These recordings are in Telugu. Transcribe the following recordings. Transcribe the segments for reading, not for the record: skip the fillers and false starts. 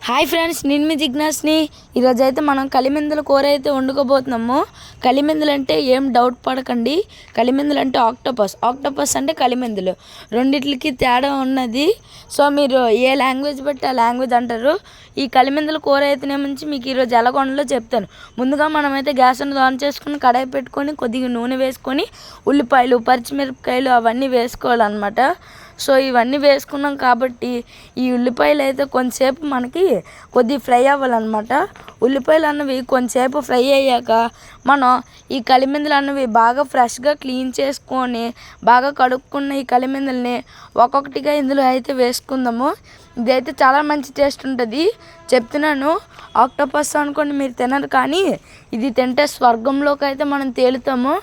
హాయ్ ఫ్రెండ్స్, నేను మీ జిజ్ఞాస్ని. ఈరోజు అయితే మనం కలిమెందుల కూర అయితే వండుకోబోతున్నాము. కలిమెందులు అంటే ఏం డౌట్ పడకండి. కలిమెందులు అంటే ఆక్టోపస్ అంటే కలిమెందులు, రెండిట్లకి తేడా ఉన్నది. సో మీరు ఏ లాంగ్వేజ్ బట్టి ఆ లాంగ్వేజ్ అంటారు. ఈ కలిమెందుల కూర అయితేనే మంచి మీకు ఈరోజు ఎలా వండాలో చెప్తాను. ముందుగా మనమైతే గ్యాస్ అనేది ఆన్ చేసుకుని కడాయి పెట్టుకొని కొద్దిగా నూనె వేసుకొని ఉల్లిపాయలు, పచ్చిమిరపకాయలు అవన్నీ వేసుకోవాలన్నమాట. సో ఇవన్నీ వేసుకున్నాం కాబట్టి ఈ ఉల్లిపాయలు అయితే కొంతసేపు మనకి కొద్దిగా ఫ్రై అవ్వాలన్నమాట. ఉల్లిపాయలు అన్నవి కొంతసేపు ఫ్రై అయ్యాక మనం ఈ కలిమెందులు అన్నవి బాగా ఫ్రెష్గా క్లీన్ చేసుకొని బాగా కడుక్కున్న ఈ కలిమెందుల్ని ఒక్కొక్కటిగా ఇందులో అయితే వేసుకుందాము. ఇదైతే చాలా మంచి టేస్ట్ ఉంటుంది. చెప్తున్నాను, ఆక్టోపస్ అనుకోండి మీరు తినరు, కానీ ఇది తింటే స్వర్గంలోకి అయితే మనం తేలుతాము.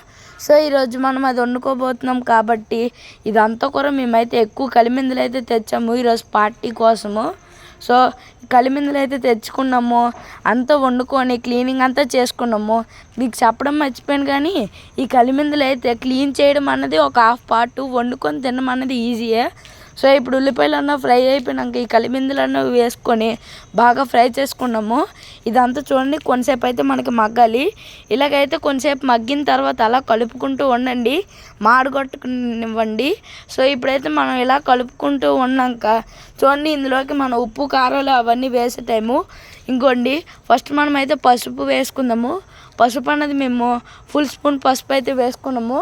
సో ఈరోజు మనం అది వండుకోబోతున్నాం కాబట్టి ఇదంతా కూడా మేమైతే ఎక్కువ కలిమెందులు అయితే తెచ్చాము ఈరోజు పార్టీ కోసము. సో కలిమెందులు అయితే తెచ్చుకున్నాము, అంతా వండుకొని క్లీనింగ్ అంతా చేసుకున్నాము. మీకు చెప్పడం మర్చిపోయాను, కానీ ఈ కలిమెందులు అయితే క్లీన్ చేయడం అన్నది ఒక హాఫ్ పార్ట్, వండుకొని తినడం అన్నది ఈజీయే. సో ఇప్పుడు ఉల్లిపాయలు అన్న ఫ్రై అయిపోయినాక ఈ కలిమెందులు అన్న వేసుకొని బాగా ఫ్రై చేసుకున్నాము. ఇదంతా చూడండి, కొంతసేపు అయితే మనకి మగ్గాలి. ఇలాగైతే కొంతసేపు మగ్గిన తర్వాత అలా కలుపుకుంటూ ఉండండి, మాడగొట్టుకునివ్వండి. సో ఇప్పుడైతే మనం ఇలా కలుపుకుంటూ ఉన్నాక చూడండి, ఇందులోకి మనం ఉప్పు కారాలు అవన్నీ వేసే టైము. ఇంకోండి, ఫస్ట్ మనమైతే పసుపు వేసుకుందాము. పసుపు అన్నది మేము ఫుల్ స్పూన్ పసుపు అయితే వేసుకున్నాము.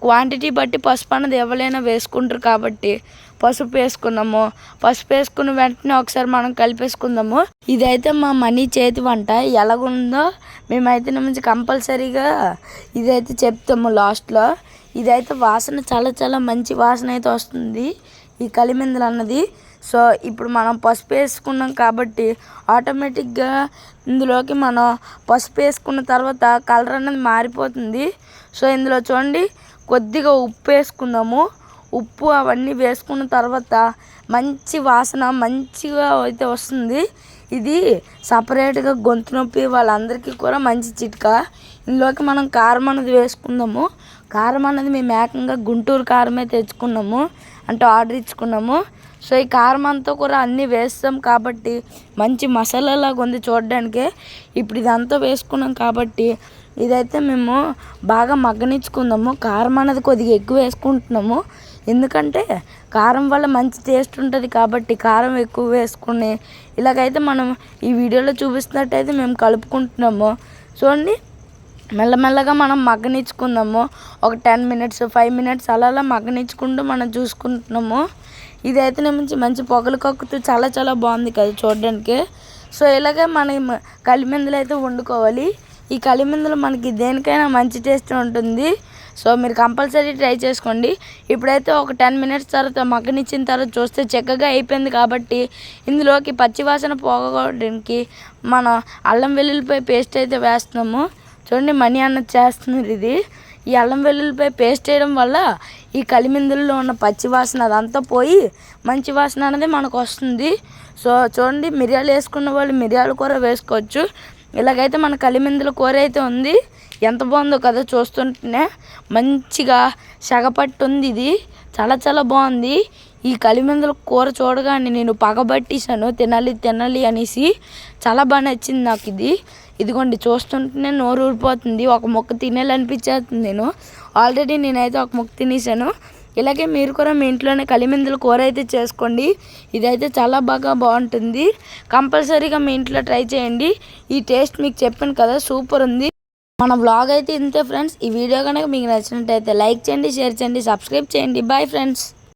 క్వాంటిటీ బట్టి పసుపు అన్నది ఎవరైనా వేసుకుంటారు కాబట్టి పసుపు వేసుకున్నాము. పసుపు వేసుకున్న వెంటనే ఒకసారి మనం కలిపేసుకుందాము. ఇదైతే మా మనీ చేతి వంట ఎలాగుందో మేమైతే నుంచి కంపల్సరీగా ఇదైతే చెప్తాము లాస్ట్లో. ఇదైతే వాసన చాలా చాలా మంచి వాసన అయితే వస్తుంది ఈ కలిమెందులు అన్నది. సో ఇప్పుడు మనం పసుపు వేసుకున్నాం కాబట్టి ఆటోమేటిక్గా ఇందులోకి మనం పసుపు వేసుకున్న తర్వాత కలర్ అన్నది మారిపోతుంది. సో ఇందులో చూడండి, కొద్దిగా ఉప్పు వేసుకుందాము. ఉప్పు అవన్నీ వేసుకున్న తర్వాత మంచి వాసన మంచిగా అయితే వస్తుంది. ఇది సపరేట్గా గొంతు నొప్పి వాళ్ళందరికీ కూడా మంచి చిట్కా. ఇందులోకి మనం కారం అన్నది వేసుకుందాము. కారం అన్నది మేము ఏకంగా గుంటూరు కారమే తెచ్చుకున్నాము, అంటే ఆర్డర్ ఇచ్చుకున్నాము. సో ఈ కారం అంతా కూడా అన్నీ వేస్తాం కాబట్టి మంచి మసాలాలాగా ఉంది చూడడానికే. ఇప్పుడు ఇదంతా వేసుకున్నాం కాబట్టి ఇదైతే మేము బాగా మగ్గనిచ్చుకుందాము. కారం అన్నది కొద్దిగా ఎక్కువ వేసుకుంటున్నాము, ఎందుకంటే కారం వల్ల మంచి టేస్ట్ ఉంటుంది కాబట్టి కారం ఎక్కువ వేసుకుని ఇలాగైతే మనం ఈ వీడియోలో చూపిస్తున్నట్టయితే మేము కలుపుకుంటున్నాము. చూడండి, మెల్లమెల్లగా మనం మగ్గనిచ్చుకుందాము. ఒక 10 మినిట్స్ 5 మినిట్స్ అలా మగ్గనిచ్చుకుంటూ మనం చూసుకుంటున్నాము. ఇదైతే మంచి పొగలు కక్కుతూ చాలా చాలా బాగుంది కదా చూడడానికి. సో ఇలాగే మనం కలిమెందులు అయితే వండుకోవాలి. ఈ కలిమెందులు మనకి దేనికైనా మంచి టేస్ట్ ఉంటుంది. సో మీరు కంపల్సరీ ట్రై చేసుకోండి. ఇప్పుడైతే ఒక 10 మినిట్స్ తర్వాత మగ్గనిచ్చిన తర్వాత చూస్తే చక్కగా అయిపోయింది కాబట్టి ఇందులోకి పచ్చివాసన పోగొట్టడానికి మనం అల్లం వెల్లుల్లిపాయ పేస్ట్ అయితే వేస్తున్నాము. చూడండి, మనీ అన్నది చేస్తున్నారు ఇది. ఈ అల్లం వెల్లుల్లిపాయ పేస్ట్ వేయడం వల్ల ఈ కలిమెందుల్లో ఉన్న పచ్చి వాసన అదంతా పోయి మంచి వాసన అనేది మనకు వస్తుంది. సో చూడండి, మిరియాలు వేసుకున్న వాళ్ళు మిరియాలు కూర వేసుకోవచ్చు. ఇలాగైతే మన కలిమెందుల కూర అయితే ఉంది. ఎంత బాగుందో కదా, చూస్తుంటేనే మంచిగా సగపట్టు ఉంది. ఇది చాలా చాలా బాగుంది. ఈ కలిమెందుల కూర చూడగానే నేను పగబట్టేశాను తినాలి అనేసి. చాలా బాగా నచ్చింది నాకు ఇది. ఇదిగోండి, చూస్తుంటేనే నోరు ఊరిపోతుంది, ఒక ముక్క తినేయాలనిపించేస్తుంది. ఆల్రెడీ నేనైతే ఒక ముక్క తినేసాను. ఇలాగే మీరు కూడా మీ ఇంట్లోనే కలిమెందుల కూర అయితే చేసుకోండి. ఇదైతే చాలా బాగా బాగుంటుంది. కంపల్సరీగా మీ ఇంట్లో ట్రై చేయండి. ఈ టేస్ట్ మీకు చెప్పాను కదా, సూపర్ ఉంది. మన వ్లాగ్ అయితే ఇంతే ఫ్రెండ్స్. ఈ వీడియో కనుక మీకు నచ్చినట్టయితే లైక్ చేయండి, షేర్ చేయండి, సబ్స్క్రైబ్ చేయండి. Bye friends.